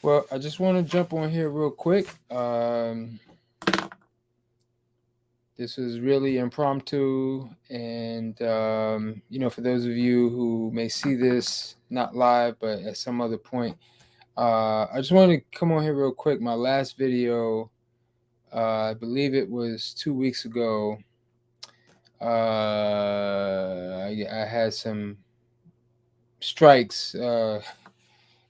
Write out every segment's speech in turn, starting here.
Well, I just want to jump on here real quick. This was really impromptu, and for those of you who may see this not live, but at some other point, I just wanted to come on here real quick. My last video, I believe it was 2 weeks ago. I had some strikes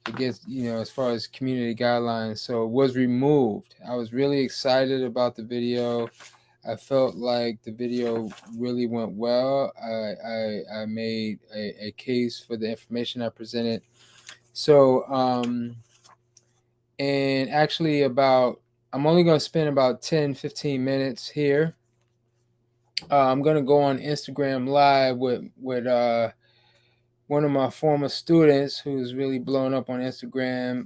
against, as far as community guidelines, so it was removed. I was really excited about the video. I felt like the video really went well. I made a case for the information I presented. So and actually, I'm only going to spend about 10-15 minutes here. I'm going to go on Instagram live with one of my former students who's really blown up on Instagram,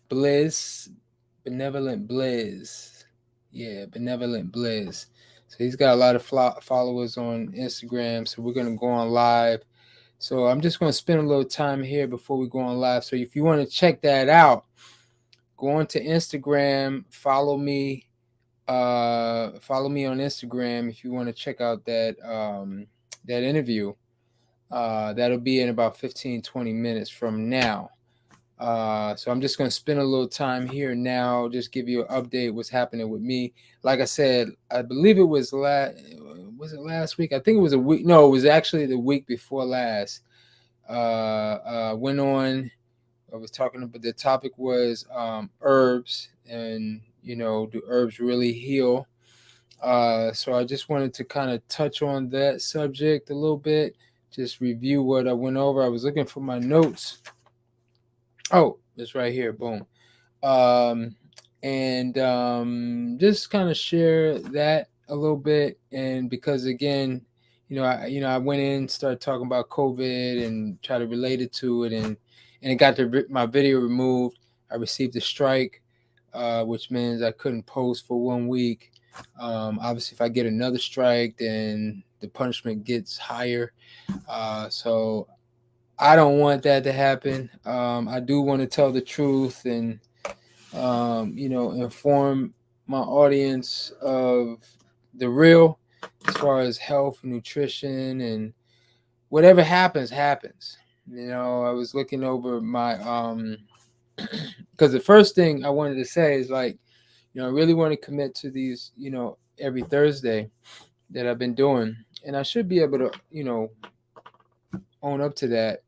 Bliss, Benevolent Blizz. Yeah, Benevolent Blizz. So he's got a lot of followers on Instagram. So we're going to go on live. So I'm just going to spend a little time here before we go on live. So if you want to check that out, go on to Instagram, follow me. Follow me on Instagram if you want to check out that interview. That'll be in about 15-20 minutes from now. So I'm just going to spend a little time here now, just give you an update what's happening with me. Like I said, I believe it was last week? I think it was a week. No, it was actually the week before last. Went on. I was talking about, the topic was herbs, and do herbs really heal? So I just wanted to kind of touch on that subject a little bit, just review what I went over. I was looking for my notes. Oh, it's right here. Boom. Um, and just kind of share that a little bit. And because again, I went in, started talking about COVID and try to relate it to it, and it got my video removed. I received a strike, which means I couldn't post for 1 week. Obviously, if I get another strike, then the punishment gets higher. So I don't want that to happen. I do want to tell the truth and inform my audience of the real, as far as health and nutrition, and whatever happens, happens. I was looking over my because the first thing I wanted to say is, like, I really want to commit to these, every Thursday that I've been doing, and I should be able to, own up to that.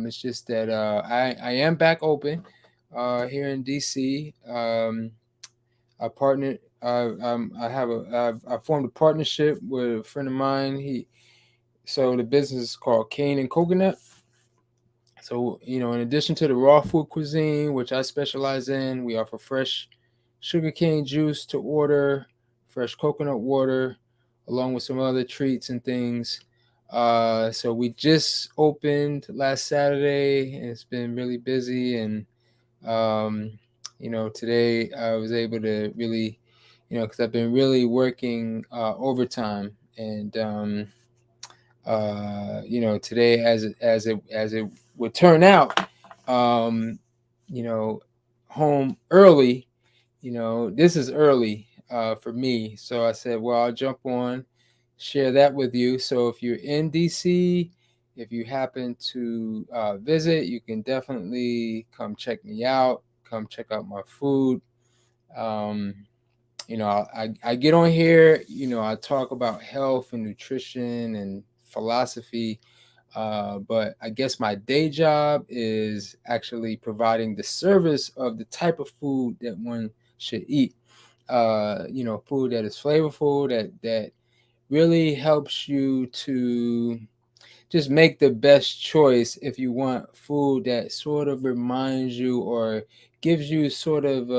It's just that I am back open here in DC. I partnered. I formed a partnership with a friend of mine. So the business is called Cane and Coconut. So in addition to the raw food cuisine, which I specialize in, we offer fresh sugarcane juice to order, fresh coconut water, along with some other treats and things. So we just opened last Saturday, and it's been really busy. And today I was able to really, because I've been really working overtime, and today, as it would turn out, um, you know, home early. This is early for me, so I said, well, I'll jump on, share that with you. So if you're in DC, if you happen to visit, you can definitely come check me out. Come check out my food. Um, I get on here. I talk about health and nutrition and philosophy. But I guess my day job is actually providing the service of the type of food that one should eat. Food that is flavorful, that really helps you to just make the best choice if you want food that sort of reminds you or gives you sort of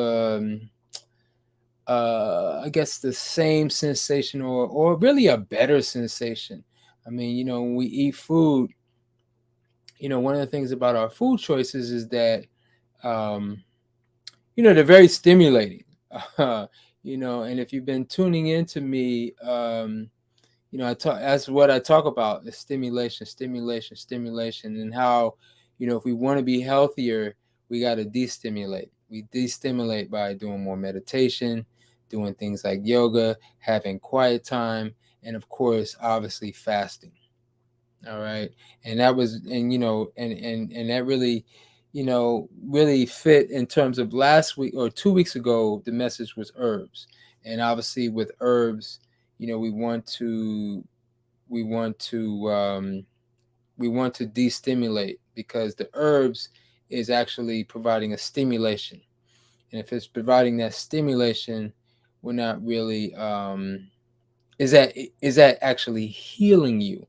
I guess the same sensation, or really a better sensation. I mean, when we eat food, one of the things about our food choices is that um, they're very stimulating. And if you've been tuning into me, I talk, that's what I talk about, is stimulation, stimulation, stimulation, and how, if we want to be healthier, we got to destimulate. We destimulate by doing more meditation, doing things like yoga, having quiet time, and of course, obviously fasting. All right. And that was, and and that really, really fit in terms of last week or 2 weeks ago. The message was herbs. And obviously with herbs, we want to, we want to, we want to destimulate, because the herbs is actually providing a stimulation. And if it's providing that stimulation, we're not really, is that actually healing you?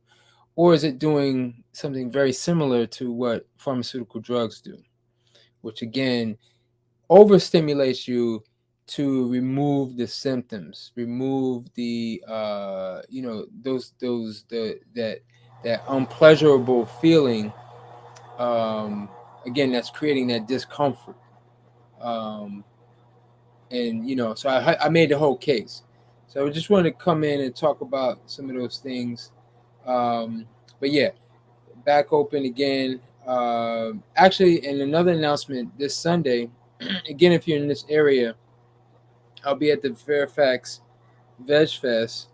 Or is it doing something very similar to what pharmaceutical drugs do, which again overstimulates you to remove the symptoms, remove the that unpleasurable feeling. Again, that's creating that discomfort. Um, and so I made the whole case. So I just wanted to come in and talk about some of those things. But yeah, back open again. Actually, and another announcement this Sunday. Again, if you're in this area, I'll be at the Fairfax Veg Fest.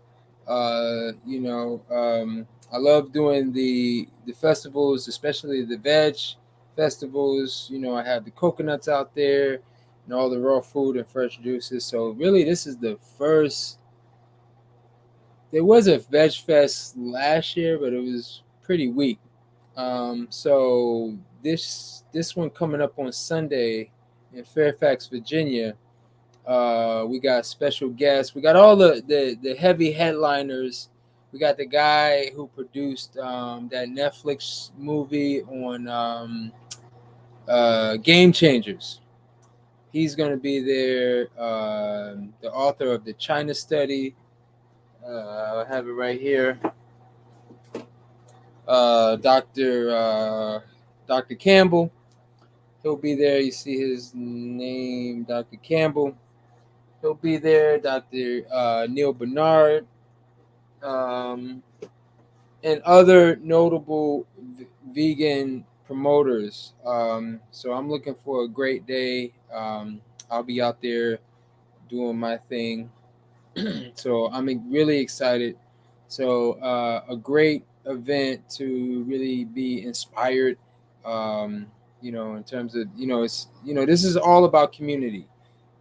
I love doing the festivals, especially the veg festivals. I have the coconuts out there and all the raw food and fresh juices. So really, this is the first. There was a veg fest last year, but it was pretty weak. So this one coming up on Sunday in Fairfax, Virginia. We got special guests. We got all the heavy headliners. We got the guy who produced that Netflix movie on Game Changers. He's going to be there. The author of the China Study. I have it right here. Dr. Campbell. He'll be there. You see his name, Dr. Campbell. He'll be there. Dr. Neil Bernard, um, and other notable vegan promoters. So I'm looking for a great day. I'll be out there doing my thing. So I'm really excited. So a great event to really be inspired. In terms of it's this is all about community,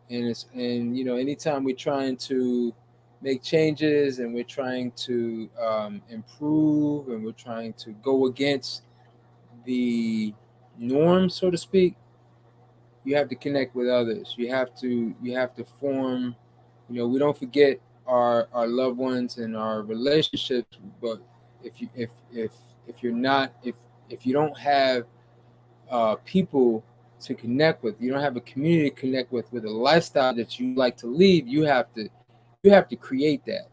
and anytime we're trying to make changes and we're trying to improve and we're trying to go against the norm, so to speak, you have to connect with others. You have to form. We don't forget our loved ones and our relationships, but if you if you're not if you don't have people to connect with, you don't have a community to connect with a lifestyle that you like to lead, you have to create that.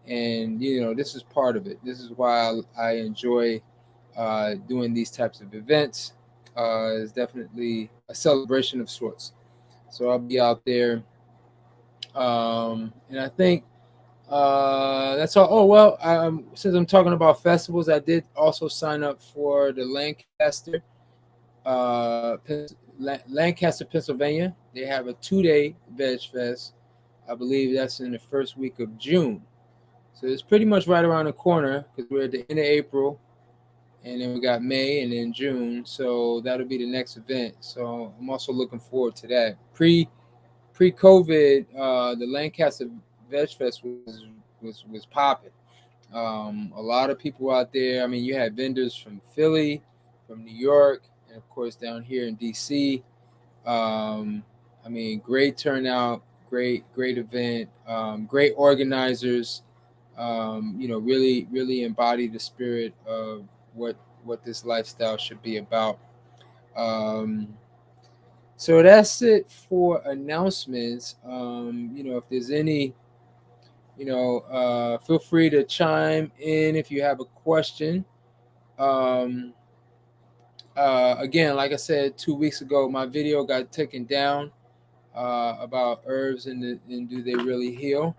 And this is part of it. This is why I enjoy doing these types of events. It's definitely a celebration of sorts. So I'll be out there, and I think that's all. Oh well, since I'm talking about festivals, I did also sign up for the uh, Lancaster, Pennsylvania. They have a 2-day Veg Fest. I believe that's in the first week of June. So it's pretty much right around the corner because we're at the end of April, and then we got May and then June. So that'll be the next event. So I'm also looking forward to that. Pre-COVID, the Lancaster Veg Fest was popping. A lot of people out there. I mean, you had vendors from Philly, from New York, and of course down here in DC. Um, I mean, great turnout, great event, great organizers. Really, really embody the spirit of what what this lifestyle should be about. Um, so that's it for announcements. If there's any, feel free to chime in if you have a question. Um, Again, like I said 2 weeks ago, my video got taken down about herbs and do they really heal?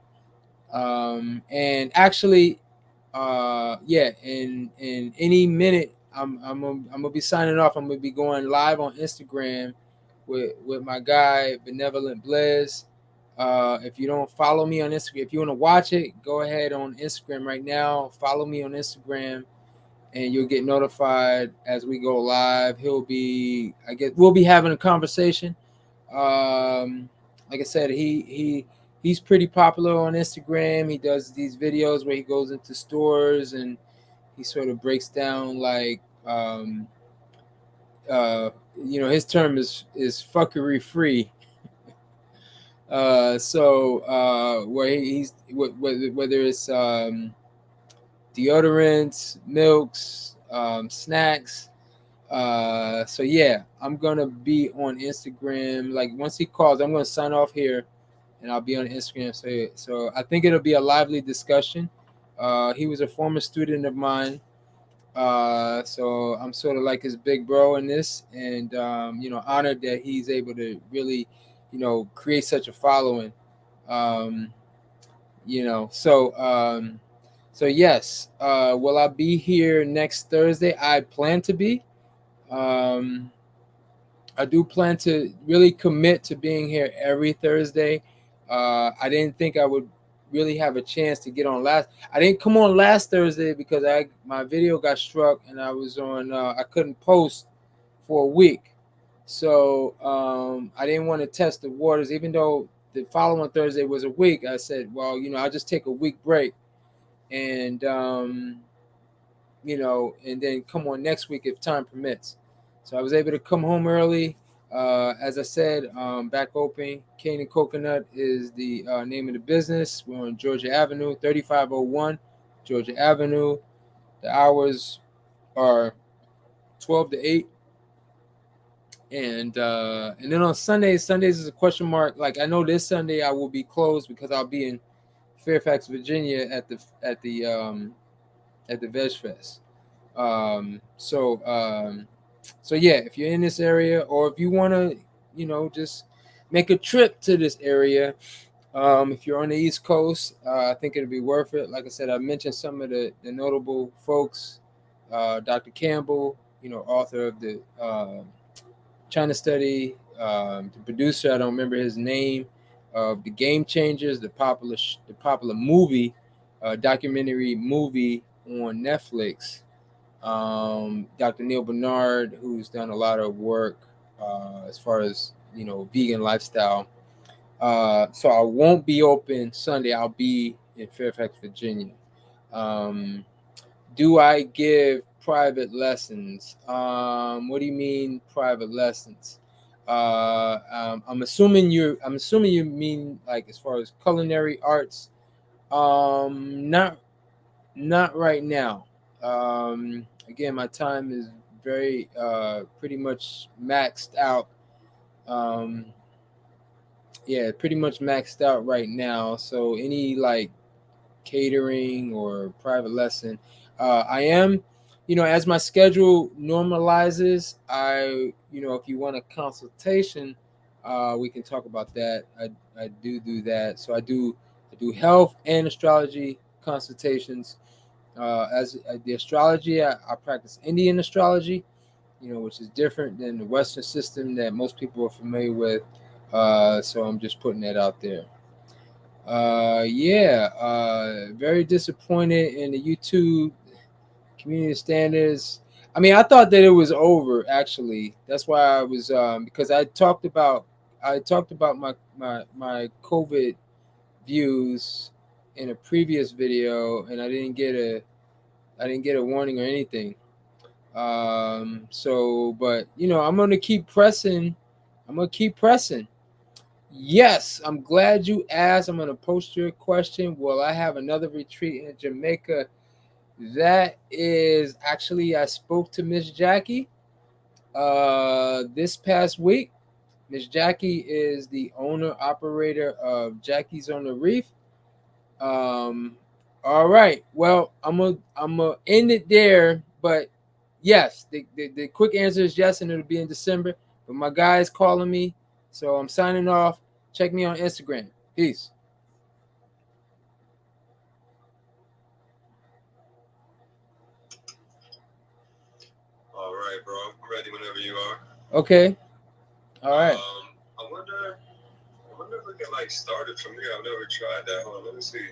And actually, yeah, in any minute, I'm gonna be signing off. I'm gonna be going live on Instagram with my guy Benevolent Blizz. If you don't follow me on Instagram, if you want to watch it, go ahead on Instagram right now. Follow me on Instagram, and you'll get notified as we go live. I guess we'll be having a conversation. Like I said, he's pretty popular on Instagram. He does these videos where he goes into stores and he sort of breaks down like uh, his term is fuckery free. Where whether it's deodorants, milks, snacks. So yeah, I'm gonna be on Instagram. Like once he calls, I'm gonna sign off here, and I'll be on Instagram. So I think it'll be a lively discussion. He was a former student of mine. So I'm sort of like his big bro in this, and honored that he's able to really, create such a following. Um, you know, so so yes, will I be here next Thursday? I plan to be. Um, I do plan to really commit to being here every Thursday. I didn't think I would really have a chance to get on last. I didn't come on last Thursday because my video got struck and I was on. I couldn't post for a week, so I didn't want to test the waters. Even though the following Thursday was a week, I said, well, I'll just take a week break and and then come on next week if time permits. So I was able to come home early. As I said, back open. Cane and Coconut is the name of the business. We're on Georgia Avenue, 3501 Georgia Avenue. The hours are 12 to 8. And then on Sundays is a question mark. Like I know this Sunday I will be closed because I'll be in Fairfax, Virginia at the Veg Fest. So so yeah, if you're in this area or if you want to, just make a trip to this area, if you're on the East Coast, I think it'll be worth it. Like I said, I mentioned some of the notable folks. Dr. Campbell, author of the China Study, the producer, I don't remember his name, of the Game Changers, the popular movie, documentary movie on Netflix. Dr. Neil Bernard, who's done a lot of work as far as vegan lifestyle. So I won't be open Sunday. I'll be in Fairfax, Virginia. Um, do I give private lessons? What do you mean private lessons? I'm assuming you mean like as far as culinary arts. Not right now. Again, my time is very pretty much maxed out. Um, yeah, pretty much maxed out right now. So any like catering or private lesson, I am, as my schedule normalizes, if you want a consultation, we can talk about that. I do that. So I do health and astrology consultations. As the astrology, I practice Indian astrology, which is different than the Western system that most people are familiar with. So I'm just putting that out there. Yeah, very disappointed in the YouTube community standards. I mean, I thought that it was over. Actually, that's why I was because I talked about my COVID views in a previous video, and I didn't get a warning or anything. But I'm gonna keep pressing. I'm gonna keep pressing. Yes, I'm glad you asked. I'm gonna post your question. Will I have another retreat in Jamaica? That is actually I spoke to Miss Jackie this past week. Miss Jackie is the owner operator of Jackie's on the Reef. Um, all right. Well, I'm gonna end it there. But yes, the quick answer is yes, and it'll be in December. But my guy is calling me, so I'm signing off. Check me on Instagram. Peace. All right, bro. I'm ready whenever you are. Okay. All right. I wonder if we can like start it from here. I've never tried that. Hold on, let me see.